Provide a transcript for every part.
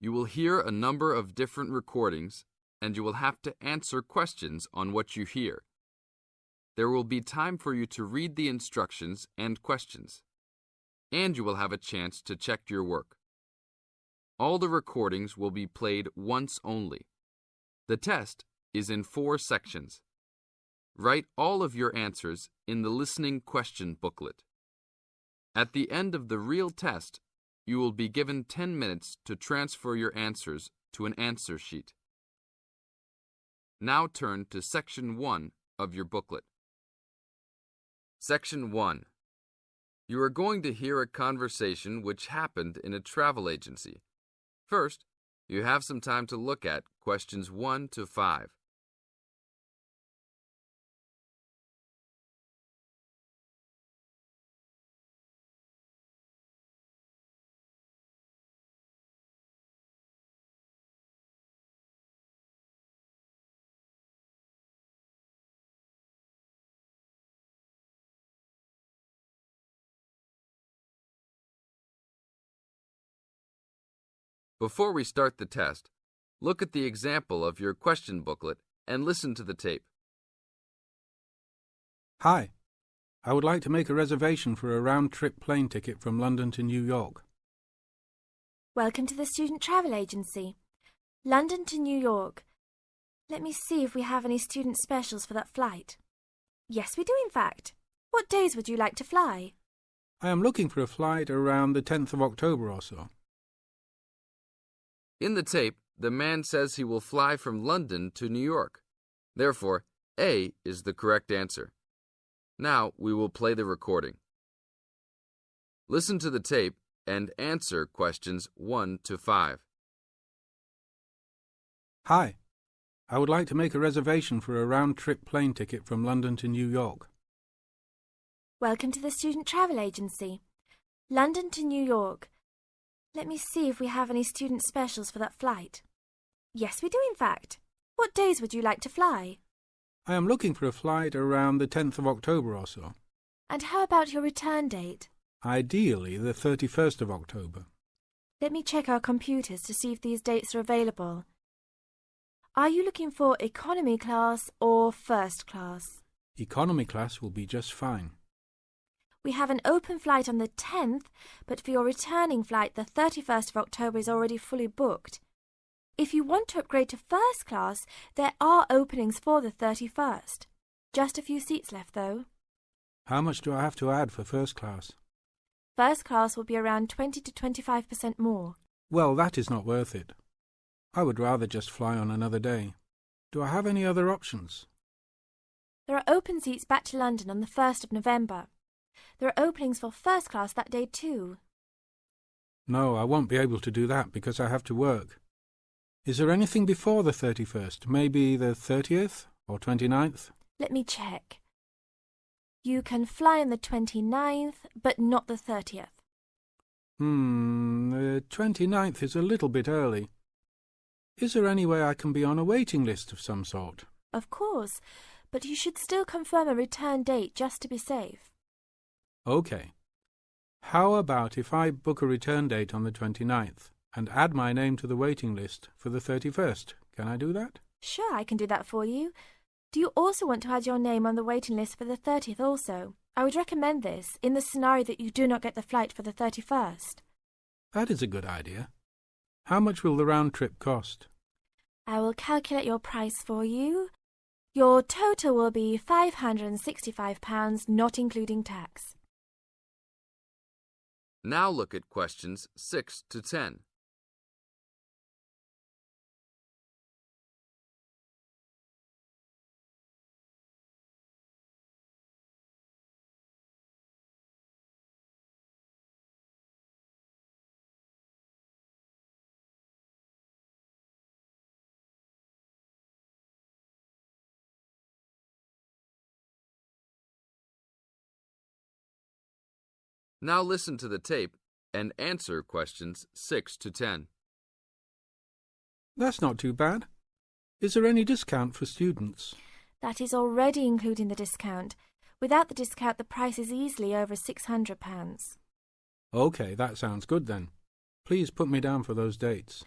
You will hear a number of different recordings, and you will have to answer questions on what you hear. There will be time for you to read the instructions and questions, and you will have a chance to check your work. All the recordings will be played once only. The test is in 4 sections. Write all of your answers in the listening question booklet. At the end of the real test, you will be given 10 minutes to transfer your answers to an answer sheet. Now turn to Section 1 of your booklet. Section 1. You are going to hear a conversation which happened in a travel agency. First, you have some time to look at questions 1 to 5. Before we start the test, look at the example of your question booklet and listen to the tape. Hi, I would like to make a reservation for a round-trip plane ticket from London to New York. Welcome to the Student Travel Agency. London to New York. Let me see if we have any student specials for that flight. Yes, we do in fact. What days would you like to fly? I am looking for a flight around the 10th of October or so. In the tape, the man says he will fly from London to New York. Therefore, A is the correct answer. Now we will play the recording. Listen to the tape and answer questions 1 to 5. Hi, I would like to make a reservation for a round-trip plane ticket from London to New York. Welcome to the Student Travel Agency. London to New York. Let me see if we have any student specials for that flight. Yes, we do in fact. What days would you like to fly? I am looking for a flight around the 10th of October or so. And how about your return date? Ideally, the 31st of October. Let me check our computers to see if these dates are available. Are you looking for economy class or first class? Economy class will be just fine. We have an open flight on the 10th, but for your returning flight, the 31st of October is already fully booked. If you want to upgrade to first class, there are openings for the 31st. Just a few seats left, though. How much do I have to add for first class? First class will be around 20 to 25% more. Well, that is not worth it. I would rather just fly on another day. Do I have any other options? There are open seats back to London on the 1st of November. There are openings for first class that day too. No, I won't be able to do that because I have to work. Is there anything before the 31st? Maybe the 30th or 29th? Let me check. You can fly on the 29th, but not the 30th. The 29th is a little bit early. Is there any way I can be on a waiting list of some sort? Of course, but you should still confirm a return date just to be safe. OK. How about if I book a return date on the 29th and add my name to the waiting list for the 31st? Can I do that? Sure, I can do that for you. Do you also want to add your name on the waiting list for the 30th also? I would recommend this in the scenario that you do not get the flight for the 31st. That is a good idea. How much will the round trip cost? I will calculate your price for you. Your total will be £565, not including tax. Now look at questions 6 to 10. Now listen to the tape and answer questions 6 to 10. That's not too bad. Is there any discount for students? That is already including the discount. Without the discount, the price is easily over £600. OK, that sounds good then. Please put me down for those dates.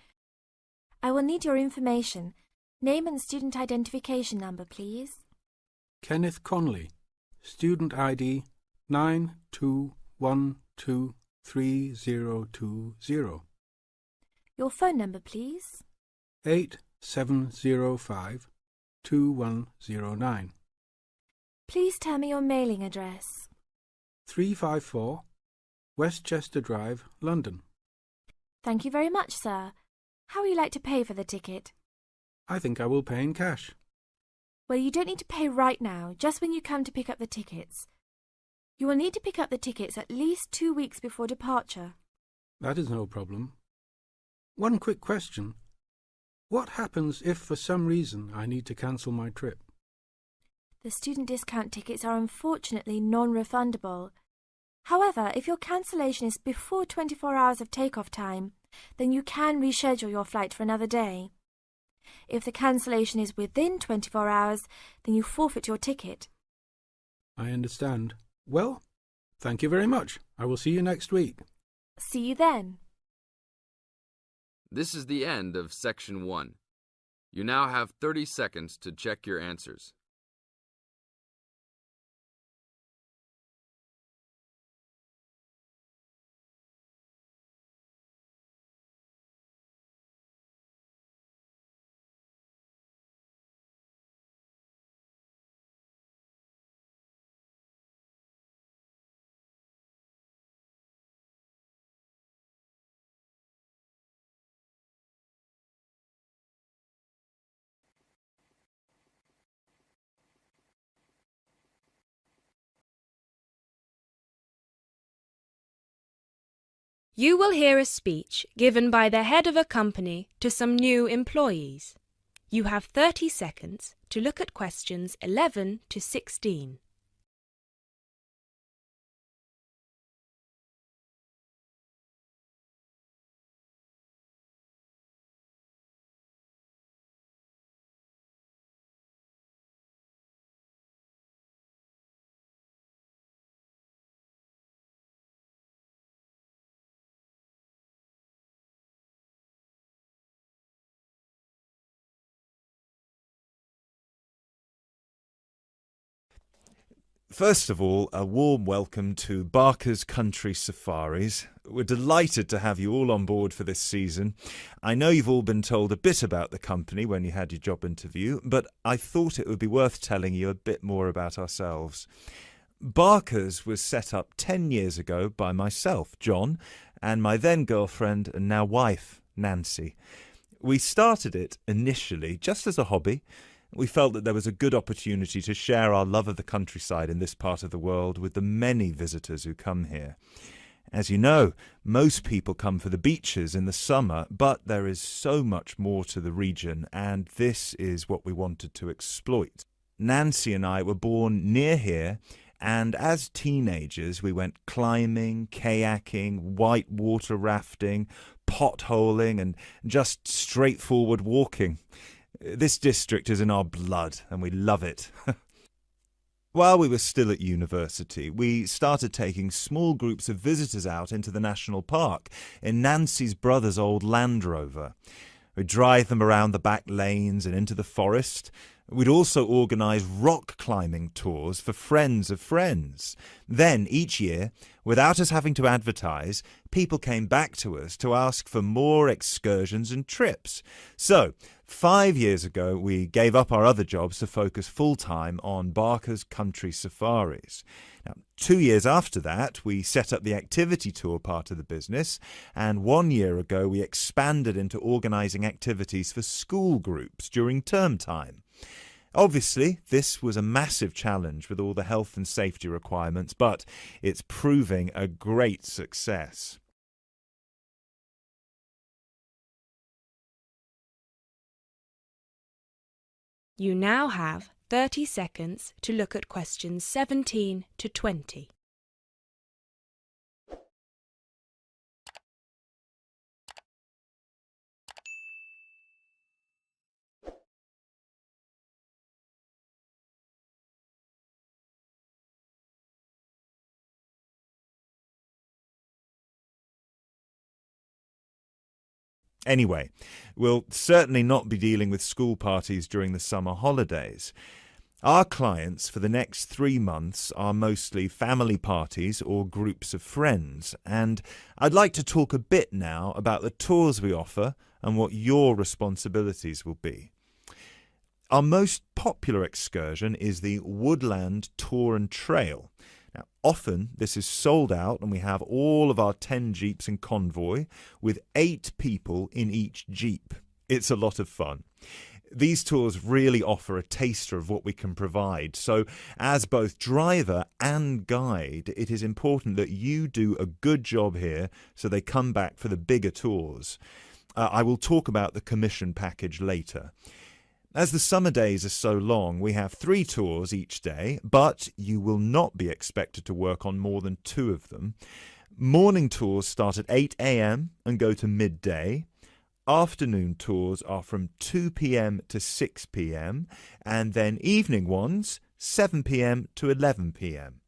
I will need your information. Name and student identification number, please. Kenneth Conley, student ID 92123020. Your phone number, please. 87052109. Please tell me your mailing address. 354 Westchester Drive, London. Thank you very much, sir. How would you like to pay for the ticket? I think I will pay in cash. Well, you don't need to pay right now, just when you come to pick up the tickets. You will need to pick up the tickets at least 2 weeks before departure. That is no problem. One quick question. What happens if for some reason I need to cancel my trip? The student discount tickets are unfortunately non-refundable. However, if your cancellation is before 24 hours of takeoff time, then you can reschedule your flight for another day. If the cancellation is within 24 hours, then you forfeit your ticket. I understand. Well, thank you very much. I will see you next week. See you then. This is the end of Section 1. You now have 30 seconds to check your answers. You will hear a speech given by the head of a company to some new employees. You have 30 seconds to look at questions 11 to 16. First of all, a warm welcome to Barker's Country Safaris. We're delighted to have you all on board for this season. I know you've all been told a bit about the company when you had your job interview, but I thought it would be worth telling you a bit more about ourselves. Barker's was set up 10 years ago by myself, John, and my then girlfriend and now wife, Nancy. We started it initially just as a hobby. We felt that there was a good opportunity to share our love of the countryside in this part of the world with the many visitors who come here. As you know, most people come for the beaches in the summer, but there is so much more to the region, and this is what we wanted to exploit. Nancy and I were born near here, and as teenagers we went climbing, kayaking, white water rafting, potholing, and just straightforward walking. This district is in our blood, and we love it. While we were still at university, we started taking small groups of visitors out into the national park in Nancy's brother's old Land Rover. We'd drive them around the back lanes and into the forest. We'd also organise rock climbing tours for friends of friends. Then, each year, without us having to advertise, people came back to us to ask for more excursions and trips. So, 5 years ago, we gave up our other jobs to focus full-time on Barker's Country Safaris. Now, 2 years after that, we set up the activity tour part of the business, and 1 year ago, we expanded into organising activities for school groups during term time. Obviously, this was a massive challenge with all the health and safety requirements, but it's proving a great success. You now have 30 seconds to look at questions 17 to 20. Anyway, we'll certainly not be dealing with school parties during the summer holidays. Our clients for the next 3 months are mostly family parties or groups of friends, and I'd like to talk a bit now about the tours we offer and what your responsibilities will be. Our most popular excursion is the Woodland Tour and Trail. Now, often this is sold out and we have all of our 10 jeeps in convoy with 8 people in each jeep. It's a lot of fun. These tours really offer a taster of what we can provide. So as both driver and guide, it is important that you do a good job here so they come back for the bigger tours. I will talk about the commission package later. As the summer days are so long, we have 3 tours each day, but you will not be expected to work on more than 2 of them. Morning tours start at 8 a.m. and go to midday. Afternoon tours are from 2 p.m. to 6 p.m. and then evening ones 7 p.m. to 11 p.m.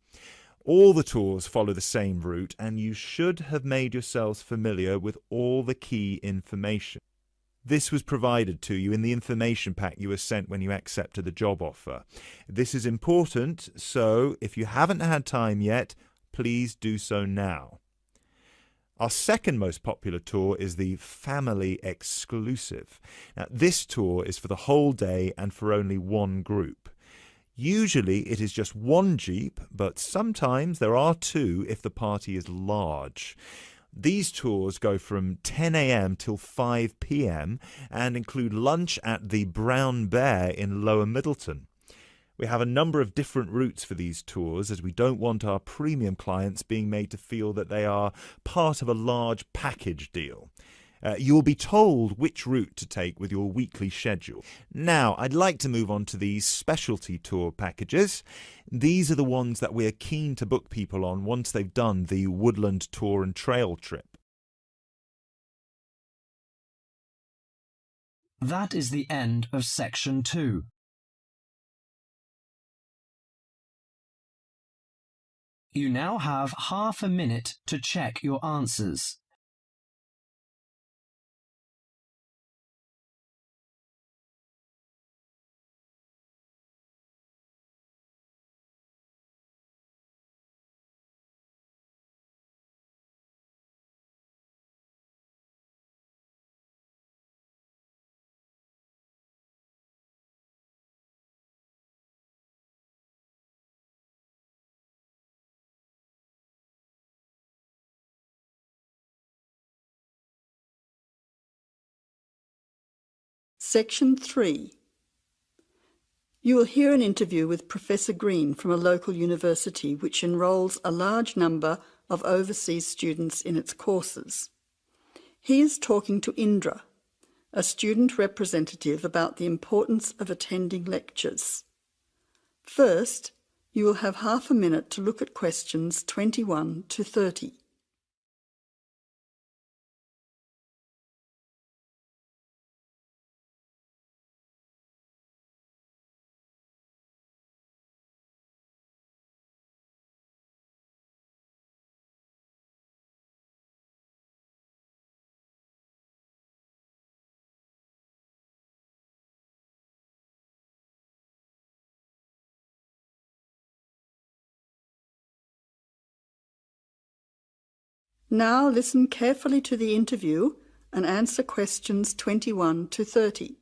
All the tours follow the same route and you should have made yourselves familiar with all the key information. This was provided to you in the information pack you were sent when you accepted the job offer. This is important, so if you haven't had time yet, please do so now. Our second most popular tour is the Family Exclusive. Now, this tour is for the whole day and for only one group. Usually it is just one jeep, but sometimes there are 2 if the party is large. These tours go from 10 a.m. till 5 p.m. and include lunch at the Brown Bear in Lower Middleton. We have a number of different routes for these tours as we don't want our premium clients being made to feel that they are part of a large package deal. You will be told which route to take with your weekly schedule. Now, I'd like to move on to these specialty tour packages. These are the ones that we are keen to book people on once they've done the Woodland Tour and Trail trip. That is the end of section 2. You now have half a minute to check your answers. Section 3. You will hear an interview with Professor Green from a local university which enrolls a large number of overseas students in its courses. He is talking to Indra, a student representative, about the importance of attending lectures. First, you will have half a minute to look at questions 21 to 30. Now listen carefully to the interview and answer questions 21 to 30.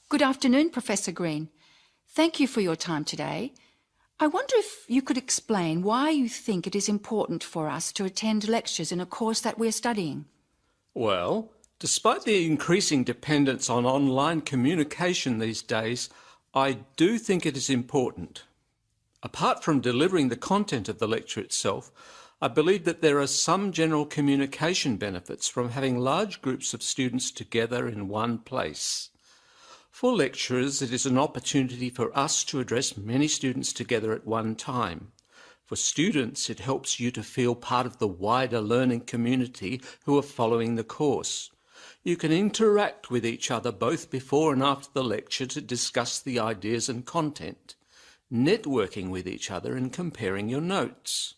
Good afternoon, Professor Green. Thank you for your time today. I wonder if you could explain why you think it is important for us to attend lectures in a course that we're studying. Well, despite the increasing dependence on online communication these days, I do think it is important. Apart from delivering the content of the lecture itself, I believe that there are some general communication benefits from having large groups of students together in one place. For lecturers, it is an opportunity for us to address many students together at one time. For students, it helps you to feel part of the wider learning community who are following the course. You can interact with each other both before and after the lecture to discuss the ideas and content, networking with each other and comparing your notes.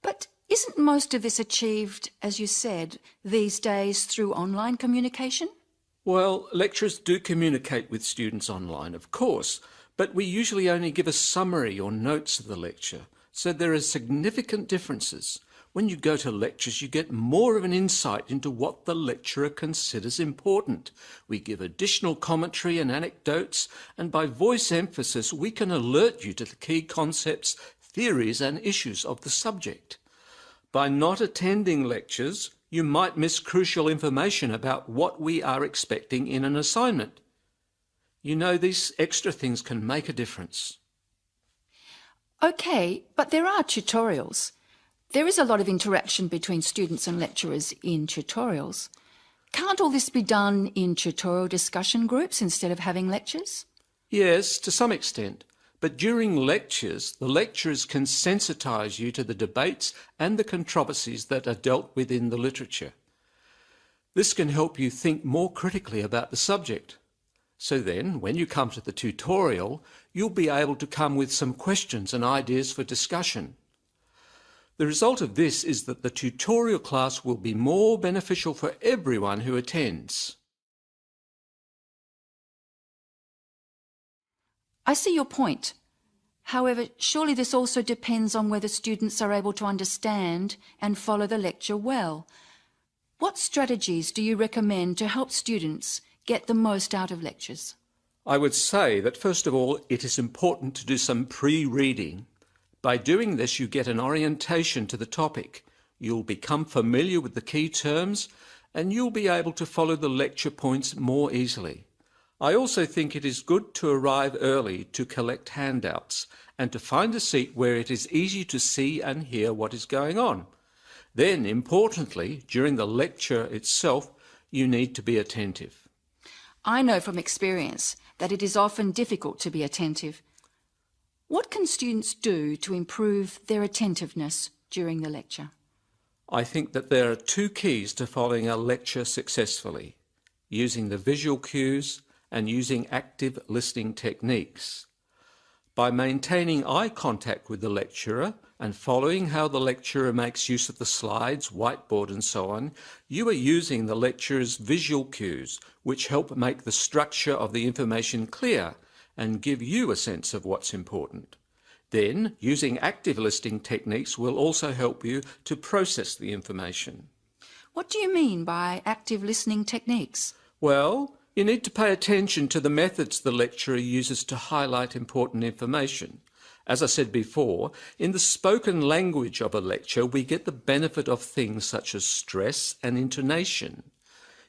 But Isn't most of this achieved, as you said, these days through online communication? Well, lecturers do communicate with students online, of course, but we usually only give a summary or notes of the lecture, so there are significant differences. When you go to lectures, you get more of an insight into what the lecturer considers important. We give additional commentary and anecdotes, and by voice emphasis, we can alert you to the key concepts, theories, and issues of the subject. By not attending lectures, you might miss crucial information about what we are expecting in an assignment. You know, these extra things can make a difference. Okay, but there are tutorials. There is a lot of interaction between students and lecturers in tutorials. Can't all this be done in tutorial discussion groups instead of having lectures? Yes, to some extent. But during lectures, the lecturers can sensitise you to the debates and the controversies that are dealt with in the literature. This can help you think more critically about the subject. So then, when you come to the tutorial, you'll be able to come with some questions and ideas for discussion. The result of this is that the tutorial class will be more beneficial for everyone who attends. I see your point. However, surely this also depends on whether students are able to understand and follow the lecture well. What strategies do you recommend to help students get the most out of lectures? I would say that first of all, it is important to do some pre-reading. By doing this, you get an orientation to the topic. You'll become familiar with the key terms, and you'll be able to follow the lecture points more easily. I also think it is good to arrive early to collect handouts and to find a seat where it is easy to see and hear what is going on. Then, importantly, during the lecture itself, you need to be attentive. I know from experience that it is often difficult to be attentive. What can students do to improve their attentiveness during the lecture? I think that there are two keys to following a lecture successfully: using the visual cues and using active listening techniques. By maintaining eye contact with the lecturer and following how the lecturer makes use of the slides, whiteboard and so on, you are using the lecturer's visual cues, which help make the structure of the information clear and give you a sense of what's important. Then, using active listening techniques will also help you to process the information. What do you mean by active listening techniques? Well, you need to pay attention to the methods the lecturer uses to highlight important information. As I said before, in the spoken language of a lecture, we get the benefit of things such as stress and intonation,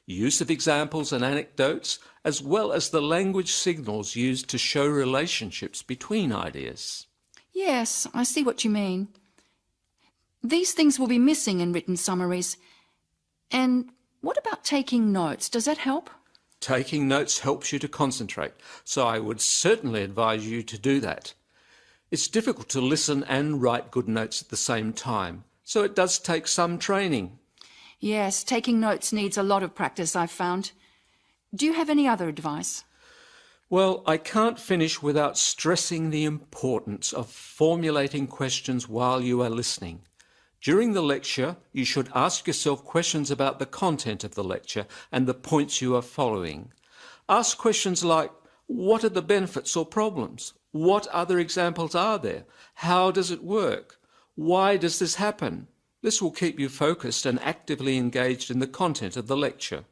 use of examples and anecdotes, as well as the language signals used to show relationships between ideas. Yes, I see what you mean. These things will be missing in written summaries. And what about taking notes? Does that help? Taking notes helps you to concentrate, so I would certainly advise you to do that. It's difficult to listen and write good notes at the same time, so it does take some training. Yes, taking notes needs a lot of practice, I've found. Do you have any other advice? Well, I can't finish without stressing the importance of formulating questions while you are listening. During the lecture, you should ask yourself questions about the content of the lecture and the points you are following. Ask questions like, what are the benefits or problems? What other examples are there? How does it work? Why does this happen? This will keep you focused and actively engaged in the content of the lecture.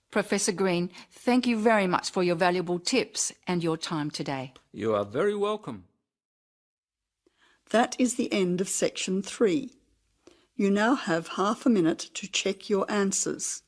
Professor Green, thank you very much for your valuable tips and your time today. You are very welcome. That is the end of section 3. You now have half a minute to check your answers.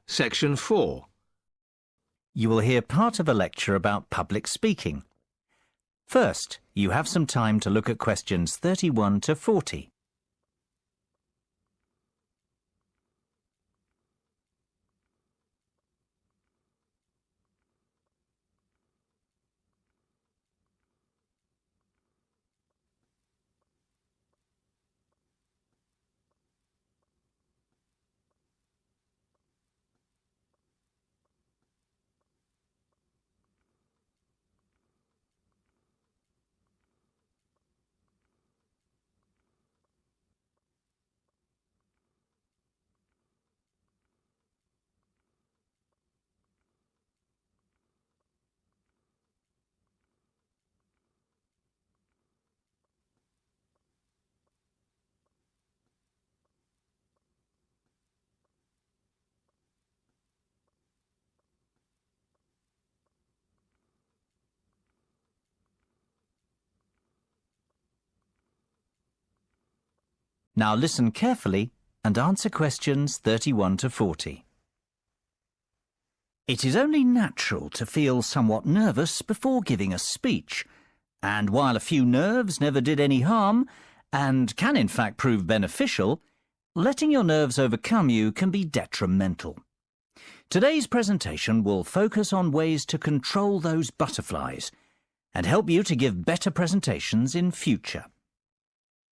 Section 4. You will hear part of a lecture about public speaking. First, you have some time to look at questions 31 to 40. Now listen carefully and answer questions 31 to 40. It is only natural to feel somewhat nervous before giving a speech, and while a few nerves never did any harm, and can in fact prove beneficial, letting your nerves overcome you can be detrimental. Today's presentation will focus on ways to control those butterflies and help you to give better presentations in future.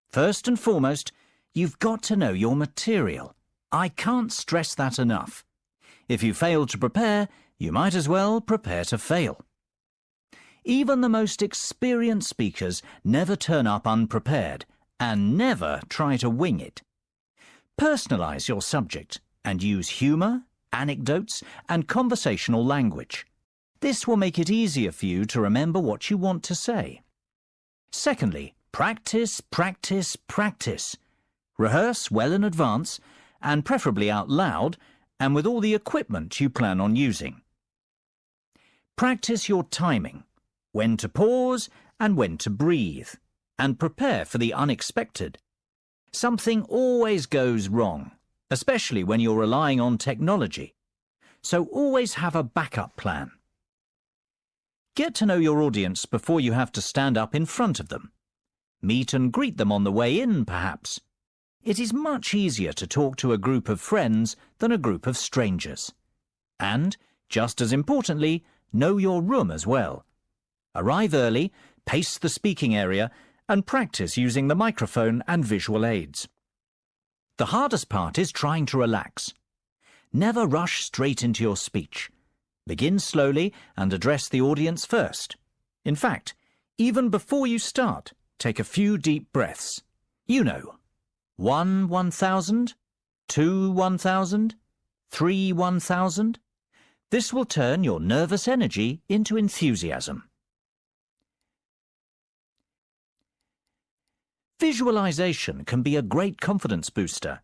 First and foremost, you've got to know your material. I can't stress that enough. If you fail to prepare, you might as well prepare to fail. Even the most experienced speakers never turn up unprepared and never try to wing it. Personalize your subject and use humour, anecdotes and conversational language. This will make it easier for you to remember what you want to say. Secondly, practice, practice, practice. Rehearse well in advance, and preferably out loud, and with all the equipment you plan on using. Practice your timing, when to pause and when to breathe, and prepare for the unexpected. Something always goes wrong, especially when you're relying on technology, so always have a backup plan. Get to know your audience before you have to stand up in front of them. Meet and greet them on the way in, perhaps. It is much easier to talk to a group of friends than a group of strangers. And, just as importantly, know your room as well. Arrive early, pace the speaking area, and practice using the microphone and visual aids. The hardest part is trying to relax. Never rush straight into your speech. Begin slowly and address the audience first. In fact, even before you start, take a few deep breaths. You know. 1 1,000, 2 1,000, 3 1,000. This will turn your nervous energy into enthusiasm. Visualization can be a great confidence booster.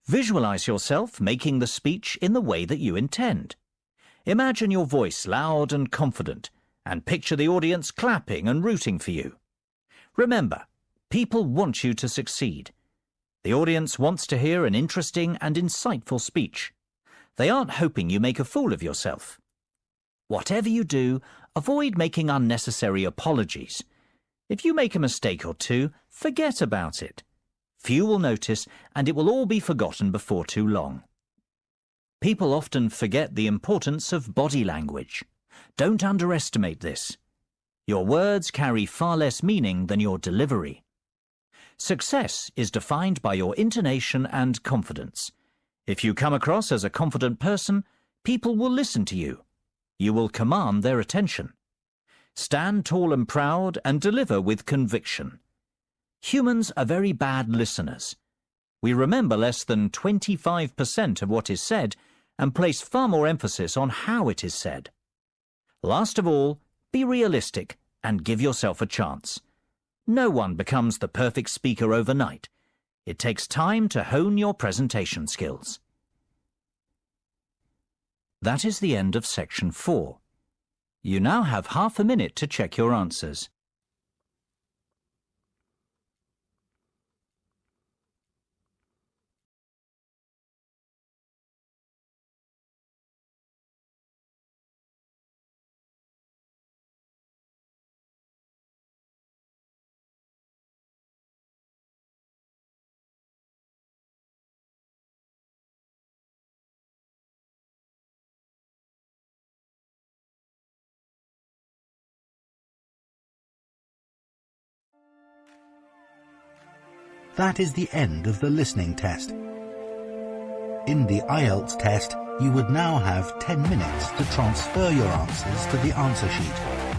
Visualize yourself making the speech in the way that you intend. Imagine your voice loud and confident, and picture the audience clapping and rooting for you. Remember, people want you to succeed. The audience wants to hear an interesting and insightful speech. They aren't hoping you make a fool of yourself. Whatever you do, avoid making unnecessary apologies. If you make a mistake or two, forget about it. Few will notice, and it will all be forgotten before too long. People often forget the importance of body language. Don't underestimate this. Your words carry far less meaning than your delivery. Success is defined by your intonation and confidence. If you come across as a confident person, people will listen to you. You will command their attention. Stand tall and proud and deliver with conviction. Humans are very bad listeners. We remember less than 25% of what is said and place far more emphasis on how it is said. Last of all, be realistic and give yourself a chance. No one becomes the perfect speaker overnight. It takes time to hone your presentation skills. That is the end of section 4. You now have half a minute to check your answers. That is the end of the listening test. In the IELTS test, you would now have 10 minutes to transfer your answers to the answer sheet.